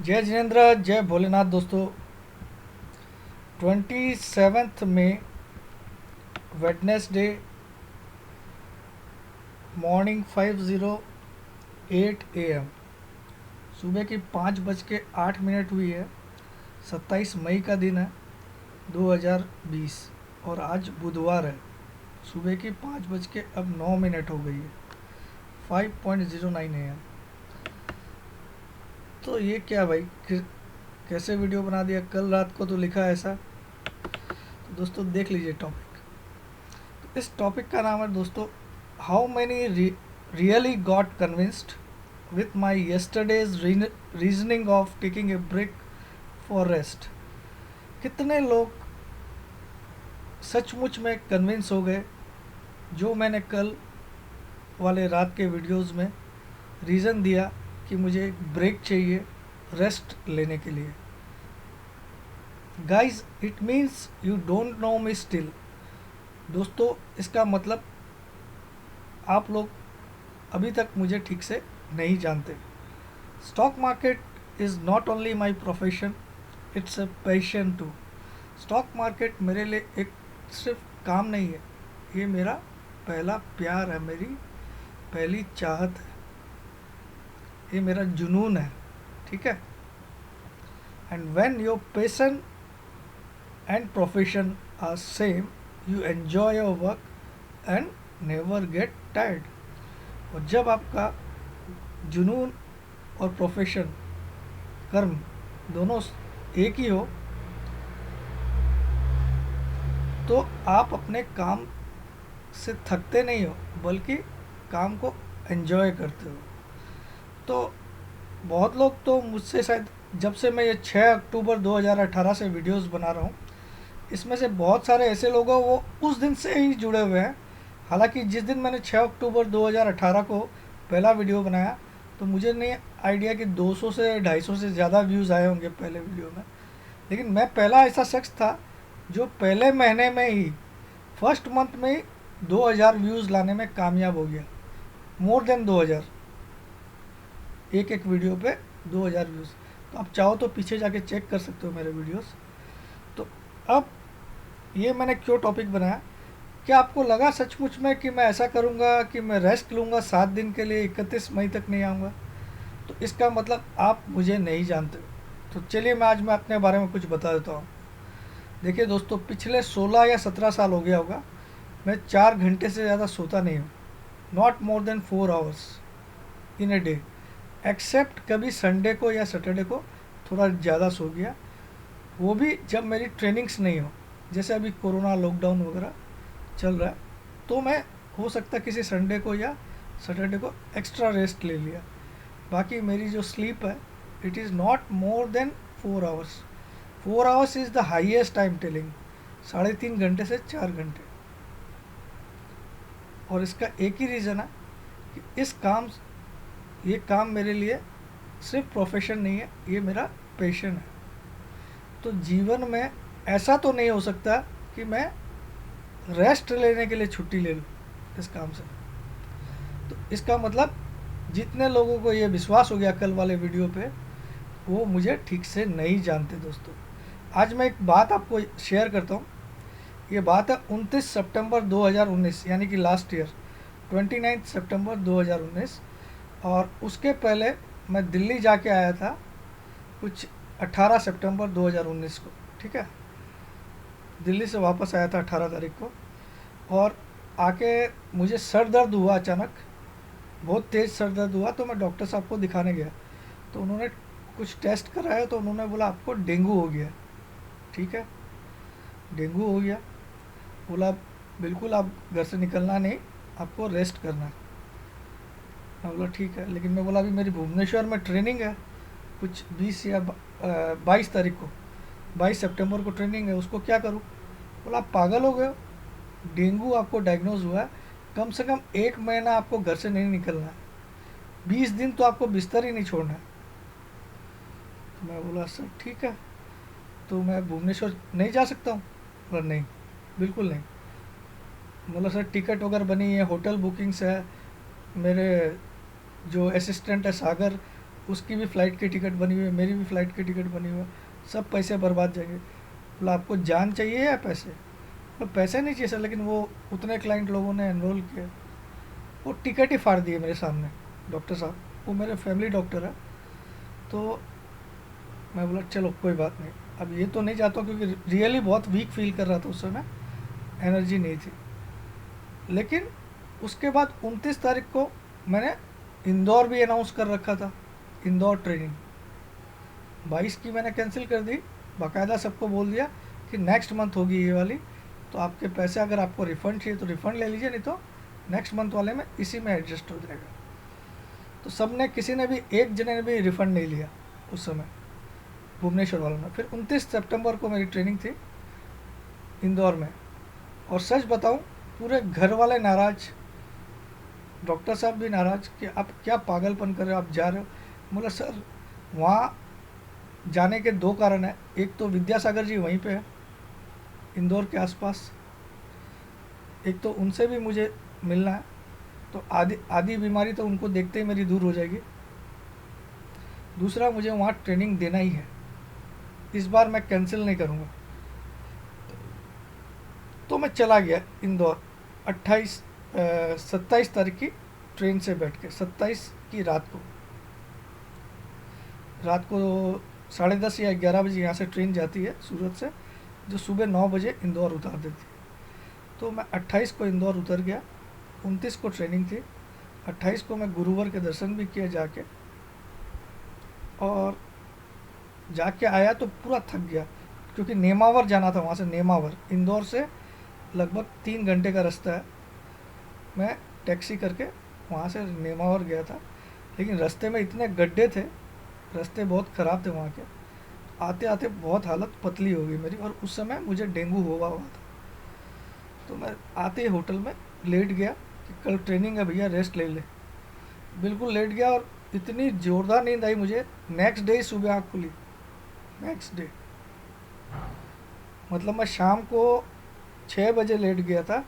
जय जिनेन्द्र, जय भोलेनाथ। दोस्तों 27 मई वेडनेसडे मॉर्निंग 5:08 AM, सुबह की 5:08 हुई है। 27 मई का दिन है 2020 और आज बुधवार है। सुबह की 5:09 हो गई है, 5:09 AM। तो ये क्या भाई, कैसे वीडियो बना दिया? कल रात को तो लिखा ऐसा। तो दोस्तों देख लीजिए टॉपिक। तो इस टॉपिक का नाम है दोस्तों, how many really got convinced with my yesterday's reasoning of taking a break for rest. कितने लोग सचमुच में कन्विंस हो गए जो मैंने कल वाले रात के वीडियोस में रीज़न दिया कि मुझे एक ब्रेक चाहिए रेस्ट लेने के लिए। Guys, it means you don't know me still. दोस्तों इसका मतलब आप लोग अभी तक मुझे ठीक से नहीं जानते। Stock market is not only my profession, it's a passion to. Stock market मेरे लिए एक सिर्फ काम नहीं है, ये मेरा पहला प्यार है, मेरी पहली चाहत है, ये मेरा जुनून है। ठीक है। And when your passion and profession are same, you enjoy your work and never get tired. और जब आपका जुनून और प्रोफेशन, कर्म दोनों एक ही हो, तो आप अपने काम से थकते नहीं हो, बल्कि काम को एंजॉय करते हो। तो बहुत लोग तो मुझसे शायद, जब से मैं ये 6 अक्टूबर 2018 से वीडियोस बना रहा हूँ, इसमें से बहुत सारे ऐसे लोग हैं वो उस दिन से ही जुड़े हुए हैं। हालांकि जिस दिन मैंने 6 अक्टूबर 2018 को पहला वीडियो बनाया, तो मुझे नहीं आइडिया कि 200 से 250 से ज़्यादा व्यूज़ आए होंगे पहले वीडियो में। लेकिन मैं पहला ऐसा शख्स था जो पहले महीने में ही, फर्स्ट मंथ में ही 2000 व्यूज़ लाने में कामयाब हो गया। मोर देन 2000, एक एक वीडियो पे 2000 व्यूज़। तो आप चाहो तो पीछे जाके चेक कर सकते हो मेरे वीडियोस। तो अब ये मैंने क्यों टॉपिक बनाया, क्या आपको लगा सचमुच में कि मैं ऐसा करूँगा कि मैं रेस्ट लूँगा 7 दिन के लिए, 31 मई तक नहीं आऊँगा? तो इसका मतलब आप मुझे नहीं जानते। तो चलिए मैं अपने बारे में कुछ बता देता हूँ। देखिए दोस्तों, पिछले 16 या 17 साल हो गया होगा मैं 4 घंटे से ज़्यादा सोता नहीं हूँ। Not more than 4 hours in a day, except कभी संडे को या सैटरडे को थोड़ा ज़्यादा सो गया, वो भी जब मेरी ट्रेनिंग्स नहीं हो, जैसे अभी कोरोना लॉकडाउन वगैरह चल रहा है, तो मैं हो सकता किसी संडे को या सैटरडे को एक्स्ट्रा रेस्ट ले लिया। बाकी मेरी जो स्लीप है, it is not more than 4 hours. 4 hours is the highest I am telling, 3.5 घंटे से 4 घंटे। और इसका एक ही रीज़न है कि ये काम मेरे लिए सिर्फ प्रोफेशन नहीं है, ये मेरा पैशन है। तो जीवन में ऐसा तो नहीं हो सकता कि मैं रेस्ट लेने के लिए छुट्टी ले लूँ इस काम से। तो इसका मतलब जितने लोगों को ये विश्वास हो गया कल वाले वीडियो पे, वो मुझे ठीक से नहीं जानते। दोस्तों आज मैं एक बात आपको शेयर करता हूँ। ये बात है 29 सितंबर 2019, यानी कि लास्ट ईयर 29 सितंबर 2019। और उसके पहले मैं दिल्ली जाके आया था कुछ 18 सितंबर 2019 को। ठीक है, दिल्ली से वापस आया था 18 तारीख को। और आके मुझे सर दर्द हुआ, अचानक बहुत तेज़ सर दर्द हुआ। तो मैं डॉक्टर साहब को दिखाने गया, तो उन्होंने कुछ टेस्ट कराया, तो उन्होंने बोला आपको डेंगू हो गया। ठीक है, डेंगू हो गया, बोला बिल्कुल आप घर से निकलना नहीं, आपको रेस्ट करना है। मैं बोला ठीक है, लेकिन मैं बोला अभी मेरी भुवनेश्वर में ट्रेनिंग है, कुछ 20 या 22 तारीख को, 22 सितंबर को ट्रेनिंग है, उसको क्या करूँ? बोला आप पागल हो गए हो, डेंगू आपको डायग्नोज हुआ है, कम से कम 1 महीना आपको घर से नहीं निकलना है, 20 दिन तो आपको बिस्तर ही नहीं छोड़ना है। तो मैं बोला सर ठीक है, तो मैं भुवनेश्वर नहीं जा सकता हूँ? बोला नहीं, बिल्कुल नहीं। बोला सर टिकट वगैरह बनी है, होटल बुकिंग्स है, मेरे जो असिस्टेंट है सागर, उसकी भी फ़्लाइट की टिकट बनी हुई है, मेरी भी फ़्लाइट की टिकट बनी हुई है, सब पैसे बर्बाद जाएंगे। बोला आपको जान चाहिए या पैसे? तो पैसे नहीं चाहिए सर, लेकिन वो उतने क्लाइंट लोगों ने एनरोल किए, वो टिकट ही फाड़ दिए मेरे सामने डॉक्टर साहब। वो मेरे फैमिली डॉक्टर है। तो मैं बोला चलो कोई बात नहीं, अब ये तो नहीं चाहता क्योंकि रियली बहुत वीक फील कर रहा था उस समय, एनर्जी नहीं थी। लेकिन उसके बाद 29 तारीख को मैंने इंदौर भी अनाउंस कर रखा था, इंदौर ट्रेनिंग 22 की मैंने कैंसिल कर दी, बाकायदा सबको बोल दिया कि नेक्स्ट मंथ होगी ये वाली, तो आपके पैसे अगर आपको रिफ़ंड चाहिए तो रिफ़ंड ले लीजिए, नहीं तो नेक्स्ट मंथ वाले में इसी में एडजस्ट हो जाएगा। तो सब ने, किसी ने भी, एक जने ने भी रिफ़ंड नहीं लिया उस समय, भुवनेश्वर वालों ने। फिर 29 सितंबर को मेरी ट्रेनिंग थी इंदौर में, और सच बताऊं पूरे घर वाले नाराज़, डॉक्टर साहब भी नाराज़ कि आप क्या पागलपन कर रहे हो, आप जा रहे हो। बोला सर वहाँ जाने के दो कारण हैं, एक तो विद्यासागर जी वहीं पे है इंदौर के आसपास, एक तो उनसे भी मुझे मिलना है, तो आधी आधी बीमारी तो उनको देखते ही मेरी दूर हो जाएगी, दूसरा मुझे वहाँ ट्रेनिंग देना ही है, इस बार मैं कैंसिल नहीं करूँगा। तो मैं चला गया इंदौर 27 तारीख की ट्रेन से बैठ के, 27 की रात को 10:30 या 11 बजे यहाँ से ट्रेन जाती है सूरत से, जो सुबह 9 बजे इंदौर उतार देती है। तो मैं 28 को इंदौर उतर गया, 29 को ट्रेनिंग थी, 28 को मैं गुरुवार के दर्शन भी किया जाके, और जाके आया तो पूरा थक गया क्योंकि नेमावर जाना था, वहाँ से नेमावर, इंदौर से लगभग 3 घंटे का रास्ता है। मैं टैक्सी करके वहाँ से नेमावर गया था, लेकिन रास्ते में इतने गड्ढे थे, रास्ते बहुत ख़राब थे वहाँ के, आते आते बहुत हालत पतली हो गई मेरी, और उस समय मुझे डेंगू हुआ था। तो मैं आते ही होटल में लेट गया कि कल ट्रेनिंग है भैया, रेस्ट ले ले। बिल्कुल लेट गया, और इतनी ज़ोरदार नींद आई मुझे, नेक्स्ट डे सुबह आँख खुली, नेक्स्ट डे, मतलब मैं शाम को 6 बजे लेट गया था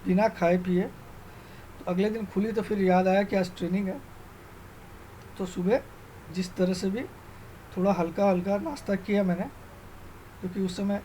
बिना खाए पिए। तो अगले दिन खुली तो फिर याद आया कि आज ट्रेनिंग है, तो सुबह जिस तरह से भी थोड़ा हल्का हल्का नाश्ता किया मैंने, क्योंकि उस समय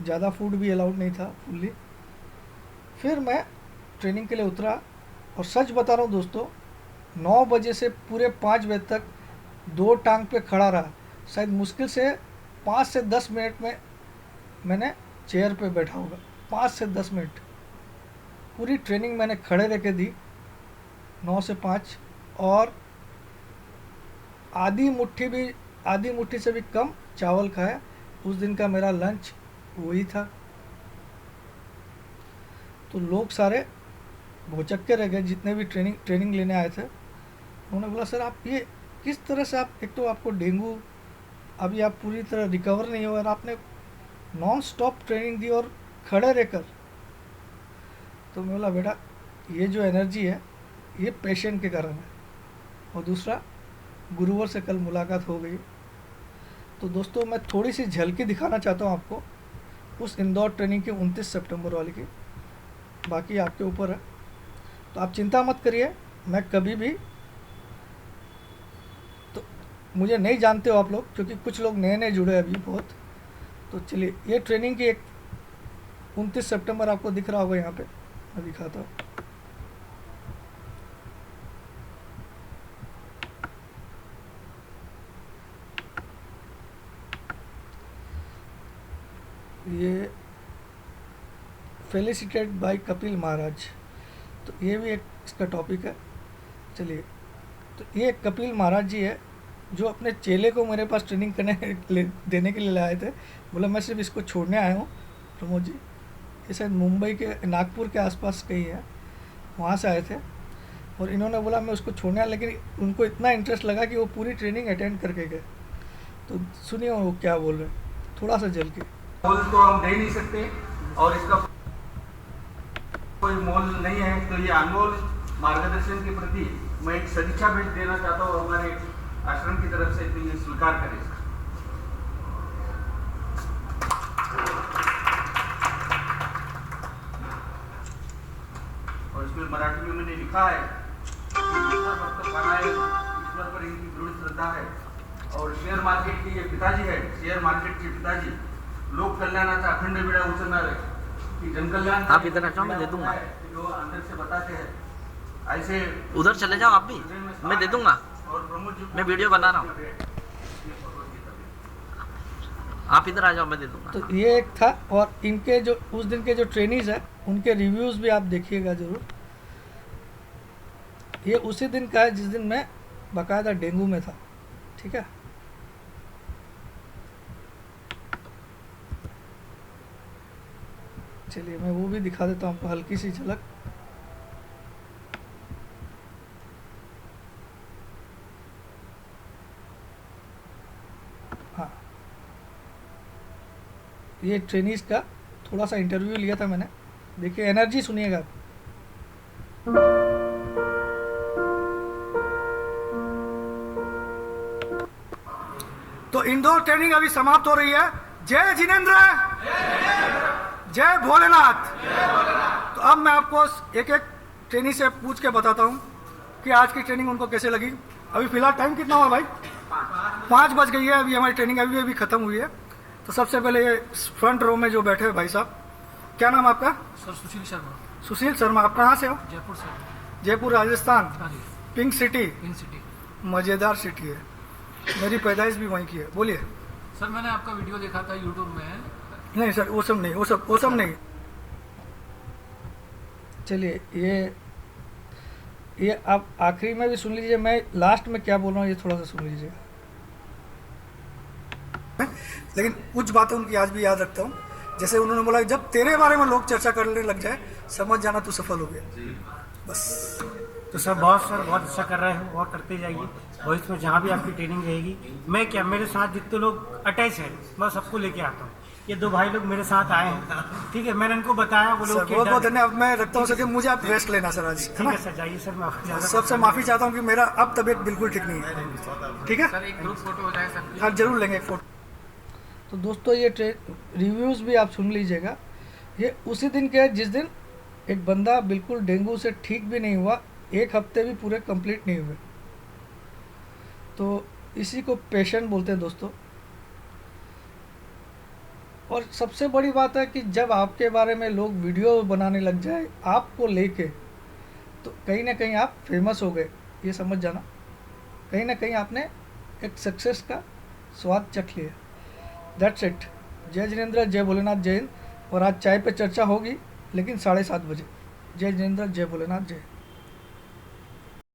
ज़्यादा फूड भी अलाउड नहीं था फुल्ली। फिर मैं ट्रेनिंग के लिए उतरा, और सच बता रहा हूँ दोस्तों, 9 बजे से पूरे 5 बजे तक 2 टांग पे खड़ा रहा, शायद मुश्किल से 5 से 10 मिनट में मैंने चेयर पे बैठा होगा, 5 से 10 मिनट पूरी ट्रेनिंग मैंने खड़े रह के दी, 9 से 5, और आधी मुट्ठी से भी कम चावल खाया। उस दिन का मेरा लंच वही था। तो लोग सारे भौचक्के रह गए, जितने भी ट्रेनिंग लेने आए थे। उन्होंने बोला सर आप ये किस तरह से, आप एक तो आपको डेंगू, अभी आप पूरी तरह रिकवर नहीं हो, और आपने नॉन स्टॉप ट्रेनिंग दी और खड़े रहकर। तो मैं बोला बेटा ये जो एनर्जी है ये पेशेंट के कारण है, और दूसरा गुरुवार से कल मुलाकात हो गई। तो दोस्तों मैं थोड़ी सी झलकी दिखाना चाहता हूँ आपको उस इंदौर ट्रेनिंग की 29 सितंबर वाली की, बाकी आपके ऊपर है। तो आप चिंता मत करिए, मैं कभी भी, तो मुझे नहीं जानते हो आप लोग, क्योंकि कुछ लोग नए नए जुड़े अभी बहुत। तो चलिए ये ट्रेनिंग की एक 29 सितंबर आपको दिख रहा होगा यहाँ पे, मैं दिखाता हूँ। ये फेलिसिटेड बाय कपिल महाराज, तो ये भी एक इसका टॉपिक है। चलिए, तो ये कपिल महाराज जी है जो अपने चेले को मेरे पास ट्रेनिंग देने के लिए लाए थे। बोला मैं सिर्फ इसको छोड़ने आया हूँ प्रमोद जी, ये शायद मुंबई के नागपुर के आसपास कहीं है, वहाँ से आए थे, और इन्होंने बोला मैं उसको छोड़ने आया, लेकिन उनको इतना इंटरेस्ट लगा कि वो पूरी ट्रेनिंग अटेंड करके गए। तो सुनिए वो क्या बोल रहे हैं, थोड़ा सा जल के। मोल तो हम दे नहीं सकते, और इसका कोई मोल नहीं है। तो ये अनमोल मार्गदर्शन के प्रति मैं एक सदिच्छा भेंट देना चाहता हूँ हमारे आश्रम की तरफ से, तो ये स्वीकार करें। और इसमें मराठी में मैंने लिखा है ईश्वर भक्त पानाए, ईश्वर पर इनकी दृढ़ श्रद्धा है। और शेअर मार्केट के ये पिताजी है, शेअर मार्केट के पिताजी लोक कल्याणाचा अखंड विडा उचलणारे, की जनकल्याण आप इधर आ जाओ, मैं दे दूंगा। जो अंदर से बताते हैं, ऐसे उधर चले जाओ आप भी, मैं दे दूंगा। और प्रमोद जी मैं वीडियो बना रहा हूँ, आप इधर आ जाओ, मैं दे दूंगा। तो ये एक था। और इनके जो उस दिन के जो ट्रेनीज है उनके रिव्यूज़ भी आप देखिएगा ज़रूर। ये उसी दिन का है जिस दिन मैं बाकायदा डेंगू में था, ठीक है। चलिए मैं वो भी दिखा देता हूँ आपको, हल्की सी झलक। हाँ, ये ट्रेनीज का थोड़ा सा इंटरव्यू लिया था मैंने। देखिए एनर्जी सुनिएगा आप। तो इंडोर ट्रेनिंग अभी समाप्त हो रही है। जय जिनेंद्र, जय भोलेनाथ। तो अब मैं आपको एक एक ट्रेनी से पूछ के बताता हूँ कि आज की ट्रेनिंग उनको कैसे लगी। अभी फिलहाल टाइम कितना हुआ भाई? 5 बज गई है। अभी हमारी ट्रेनिंग अभी खत्म हुई है। तो सबसे पहले ये फ्रंट रो में जो बैठे हैं भाई साहब, क्या नाम आपका? सर सुशील शर्मा। सुशील शर्मा। आप कहाँ से हो? जयपुर से। जयपुर राजस्थान। हाँ जी। Pink city, pink city. मज़ेदार सिटी है। मेरी पैदाइश भी वहीं की है। बोलिए। सर मैंने आपका वीडियो देखा था यूट्यूब में। नहीं सर, वो सब नहीं, वो सब नहीं। चलिए ये आप आखिरी में भी सुन लीजिए, मैं लास्ट में क्या बोल रहा हूँ ये थोड़ा सा सुन लीजिए। लेकिन कुछ बातें उनकी आज भी याद रखता हूँ। जैसे उन्होंने बोला जब तेरे बारे में लोग चर्चा करने लग जाए, समझ जाना तू सफल हो गया। बस। तो सर बहुत अच्छा कर रहे हो और करते जाइए। भविष्य में जहाँ भी आपकी ट्रेनिंग रहेगी, मैं क्या, मेरे साथ जितने लोग अटैच हैं मैं सबको लेके आता हूँ। ये 2 भाई लोग मेरे साथ आए हैं, ठीक है। मैंने इनको बताया, वो लोग बहुत बहुत धन्यवाद। मैं रखता हूँ सर, मुझे आप रेस्ट लेना सर आज, ठीक है सर। जाइए सर, मैं सबसे माफ़ी चाहता हूँ कि मेरा अब तबीयत बिल्कुल ठीक नहीं है, ठीक है। सर एक ग्रुप फोटो हो जाए सर। हाँ जरूर लेंगे एक फोटो। तो दोस्तों ये रिव्यूज़ भी आप सुन लीजिएगा। ये उसी दिन के है जिस दिन एक बंदा बिल्कुल डेंगू से ठीक भी नहीं हुआ, 1 हफ्ते भी पूरे कंप्लीट नहीं हुए। तो इसी को पेशेंट बोलते हैं दोस्तों। और सबसे बड़ी बात है कि जब आपके बारे में लोग वीडियो बनाने लग जाए आपको लेके, तो कहीं ना कहीं आप फेमस हो गए, ये समझ जाना। कहीं ना कहीं आपने एक सक्सेस का स्वाद चख लिया। That's it. जय जिनेंद्र, जय भोलेनाथ, जय हिंद। और आज चाय पे चर्चा होगी, लेकिन 7:30 बजे। जय जिनेंद्र, जय भोलेनाथ, जय हिंद।